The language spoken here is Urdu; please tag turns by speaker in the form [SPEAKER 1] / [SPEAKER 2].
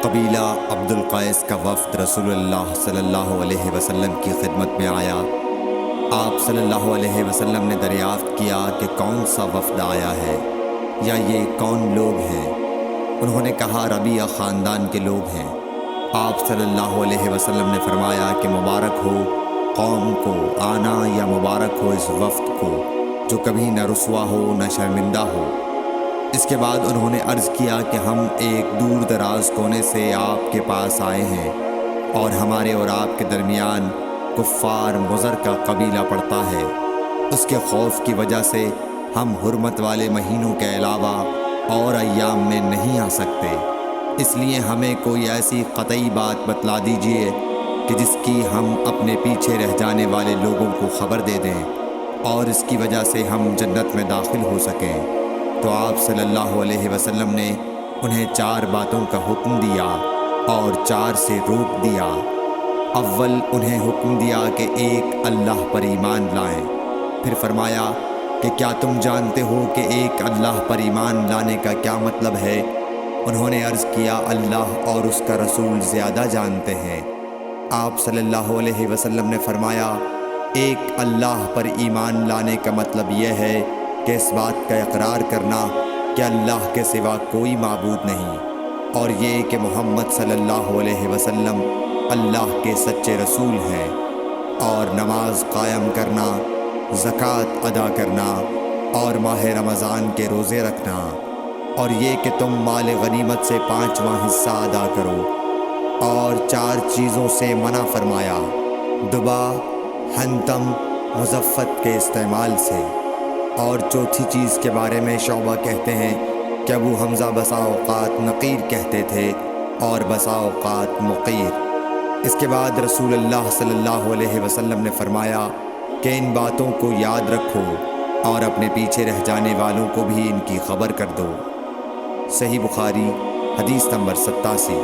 [SPEAKER 1] قبیلہ عبد القیس کا وفد رسول اللہ صلی اللہ علیہ وسلم کی خدمت میں آیا۔ آپ صلی اللہ علیہ وسلم نے دریافت کیا کہ کون سا وفد آیا ہے یا یہ کون لوگ ہیں؟ انہوں نے کہا ربیعہ خاندان کے لوگ ہیں۔ آپ صلی اللہ علیہ وسلم نے فرمایا کہ مبارک ہو قوم کو آنا یا مبارک ہو اس وفد کو جو کبھی نہ رسوا ہو نہ شرمندہ ہو۔ اس کے بعد انہوں نے عرض کیا کہ ہم ایک دور دراز کونے سے آپ کے پاس آئے ہیں اور ہمارے اور آپ کے درمیان کفار مضر کا قبیلہ پڑتا ہے۔ اس کے خوف کی وجہ سے ہم حرمت والے مہینوں کے علاوہ اور ایام میں نہیں آ سکتے، اس لیے ہمیں کوئی ایسی قطعی بات بتلا دیجیے کہ جس کی ہم اپنے پیچھے رہ جانے والے لوگوں کو خبر دے دیں اور اس کی وجہ سے ہم جنت میں داخل ہو سکیں۔ تو آپ صلی اللہ علیہ وسلم نے انہیں 4 باتوں کا حکم دیا اور 4 سے روک دیا۔ اول انہیں حکم دیا کہ ایک اللہ پر ایمان لائیں، پھر فرمایا کہ کیا تم جانتے ہو کہ ایک اللہ پر ایمان لانے کا کیا مطلب ہے؟ انہوں نے عرض کیا اللہ اور اس کا رسول زیادہ جانتے ہیں۔ آپ صلی اللہ علیہ وسلم نے فرمایا ایک اللہ پر ایمان لانے کا مطلب یہ ہے کہ اس بات کا اقرار کرنا کہ اللہ کے سوا کوئی معبود نہیں، اور یہ کہ محمد صلی اللہ علیہ وسلم اللہ کے سچے رسول ہیں، اور نماز قائم کرنا، زکوٰۃ ادا کرنا اور ماہ رمضان کے روزے رکھنا، اور یہ کہ تم مال غنیمت سے 5واں حصہ ادا کرو، اور 4 چیزوں سے منع فرمایا، دبا، حنتم، مزفت کے استعمال سے، اور چوتھی چیز کے بارے میں شعبہ کہتے ہیں کہ ابو حمزہ بسا اوقات نقیر کہتے تھے اور بسا اوقات مقیر۔ اس کے بعد رسول اللہ صلی اللہ علیہ وسلم نے فرمایا کہ ان باتوں کو یاد رکھو اور اپنے پیچھے رہ جانے والوں کو بھی ان کی خبر کر دو۔ صحیح بخاری حدیث نمبر 87۔